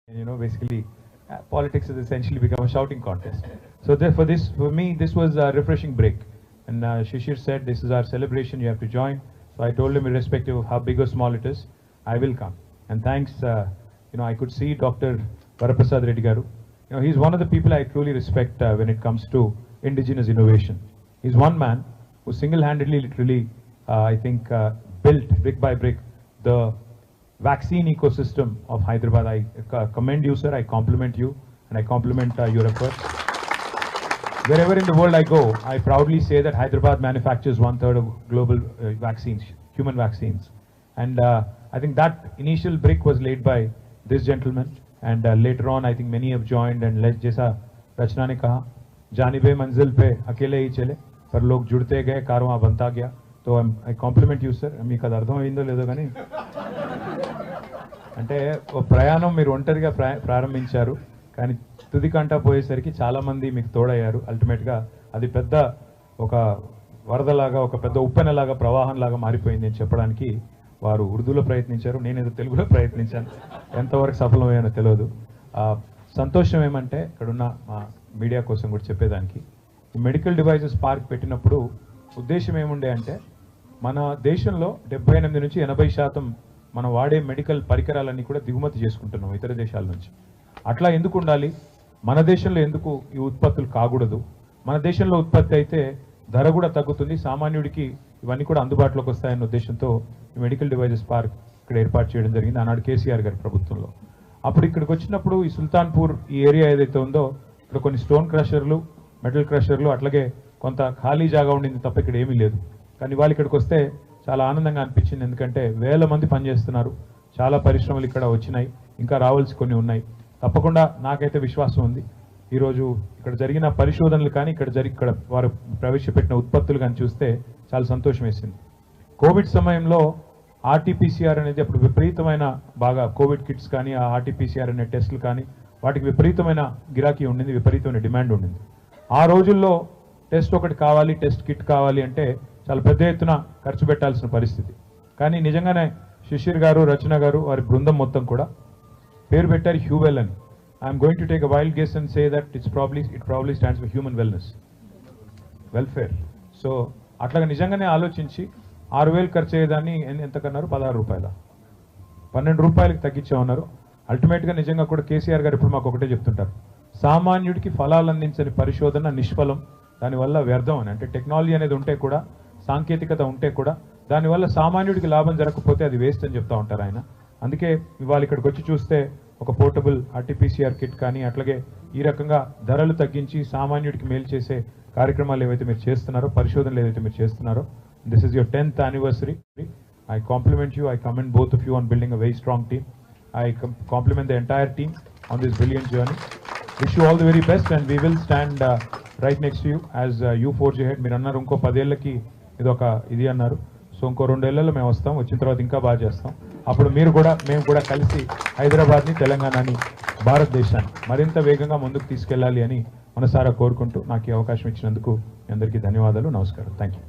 Basically, politics has essentially become a shouting contest. So for me, this was a refreshing break. And Shishir said, this is our celebration, you have to join. So I told him, irrespective of how big or small it is, I will come. And thanks, I could see Dr. Varaprasad Reddy Garu. He's one of the people I truly respect when it comes to indigenous innovation. He's one man who single-handedly, literally, built brick by brick the vaccine ecosystem of Hyderabad. I commend you, sir. I compliment you, and I compliment your efforts. Wherever in the world I go, I proudly say that Hyderabad manufactures 1/3 of global vaccines, human vaccines. And I think that initial brick was laid by this gentleman. And later on, I think many have joined. And जैसा रचना ने कहा, जानिबे मंजिल पे अकेले ही चले, पर लोग जुड़ते गए, कारवां बनता गया. तो I compliment you, sir. మీకు అది అర్థమైందో లేదో కానీ అంటే ప్రయాణం మీరు ఒంటరిగా ప్రారంభించారు, కానీ తుది కంటా పోయేసరికి చాలా మంది మీకు తోడయ్యారు. అల్టిమేట్గా అది పెద్ద ఒక వరదలాగా, ఒక పెద్ద ఉప్పెనలాగా, ప్రవాహంలాగా మారిపోయింది అని చెప్పడానికి వారు ఉర్దూలో ప్రయత్నించారు, నేనేదో తెలుగులో ప్రయత్నించాను. ఎంతవరకు సఫలమయ్యానో తెలియదు. సంతోషం ఏమంటే ఇక్కడున్న మా మీడియా కోసం కూడా చెప్పేదానికి, మెడికల్ డివైజెస్ పార్క్ పెట్టినప్పుడు ఉద్దేశం ఏముండే అంటే, మన దేశంలో 78 నుంచి 80% మనం వాడే మెడికల్ పరికరాలన్నీ కూడా దిగుమతి చేసుకుంటున్నాం ఇతర దేశాల నుంచి. అట్లా ఎందుకు ఉండాలి, మన దేశంలో ఎందుకు ఈ ఉత్పత్తులు కాకూడదు? మన దేశంలో ఉత్పత్తి అయితే ధర కూడా తగ్గుతుంది, సామాన్యుడికి ఇవన్నీ కూడా అందుబాటులోకి వస్తాయన్న ఉద్దేశంతో ఈ మెడికల్ డివైజెస్ పార్క్ ఇక్కడ ఏర్పాటు చేయడం జరిగింది ఆనాడు కేసీఆర్ గారి ప్రభుత్వంలో. అప్పుడు ఇక్కడికి వచ్చినప్పుడు ఈ సుల్తాన్పూర్ ఈ ఏరియా ఏదైతే ఉందో, ఇక్కడ కొన్ని స్టోన్ క్రషర్లు, మెటల్ క్రషర్లు, అట్లాగే కొంత ఖాళీ జాగా ఉండింది తప్ప ఇక్కడ ఏమీ లేదు. కానీ వాళ్ళు ఇక్కడికి వస్తే చాలా ఆనందంగా అనిపించింది, ఎందుకంటే వేల మంది పనిచేస్తున్నారు, చాలా పరిశ్రమలు ఇక్కడ వచ్చినాయి, ఇంకా రావాల్సి కొన్ని ఉన్నాయి. తప్పకుండా నాకైతే విశ్వాసం ఉంది, ఈరోజు ఇక్కడ జరిగిన పరిశోధనలు కానీ ఇక్కడ వారు ప్రవేశపెట్టిన ఉత్పత్తులు కానీ చూస్తే చాలా సంతోషం వేసింది. కోవిడ్ సమయంలో ఆర్టీపీసీఆర్ అనేది అప్పుడు విపరీతమైన బాగా కోవిడ్ కిట్స్ కానీ ఆ ఆర్టీపీసీఆర్ అనే టెస్టులు కానీ వాటికి విపరీతమైన గిరాకీ ఉండింది, విపరీతమైన డిమాండ్ ఉండింది. ఆ రోజుల్లో టెస్ట్ ఒకటి కావాలి, టెస్ట్ కిట్ కావాలి అంటే చాలా పెద్ద ఎత్తున ఖర్చు పెట్టాల్సిన పరిస్థితి. కానీ నిజంగానే శిశిర్ గారు, రచన గారు, వారి బృందం మొత్తం కూడా పేరు పెట్టారు హ్యూవెల్ అని. I'm going to take a wild guess and say that it probably stands for human wellness, welfare. So అట్లాగా నిజంగానే ఆలోచించి 6,000 ఖర్చు అయ్యేదాన్ని ఎంత కన్నారు, 16 రూపాయల, 12 రూపాయలకి తగ్గించామన్నారు. అల్టిమేట్గా నిజంగా కూడా కేసీఆర్ గారు ఇప్పుడు మాకు ఒకటే చెప్తుంటారు, సామాన్యుడికి ఫలాలు అందించని పరిశోధన నిష్ఫలం, దానివల్ల వ్యర్థం అని. అంటే టెక్నాలజీ అనేది ఉంటే కూడా, సాంకేతికత ఉంటే కూడా, దానివల్ల సామాన్యుడికి లాభం జరగకపోతే అది వేస్ట్ అని చెప్తా ఉంటారు ఆయన. అందుకే ఇవాళ ఇక్కడికి వచ్చి చూస్తే ఒక పోర్టబుల్ ఆర్టీపీసీఆర్ కిట్ కానీ, అట్లాగే ఈ రకంగా ధరలు తగ్గించి సామాన్యుడికి మేలు చేసే కార్యక్రమాలు ఏవైతే మీరు చేస్తున్నారో, పరిశోధనలు ఏవైతే మీరు చేస్తున్నారో, this is your 10th anniversary. I compliment you, I commend both of you on building a very strong team. I compliment the entire team on this brilliant journey. Wish you all the very best, and we will stand right next to you as you forge ahead. మీరు అన్నారు ఇంకో 10 ఏళ్ళకి ఇది అన్నారు, so ఇంకో 2 ఏళ్లలో మేము వస్తాం, వచ్చిన తర్వాత ఇంకా బాగా చేస్తాం. అప్పుడు మేము కూడా కలిసి హైదరాబాద్ని, తెలంగాణని, భారతదేశాన్ని మరింత వేగంగా ముందుకు తీసుకెళ్ళాలి అని మనసారా కోరుకుంటూ నాకు ఈ అవకాశం ఇచ్చినందుకు మీ అందరికీ ధన్యవాదాలు, నమస్కారం. Thank you.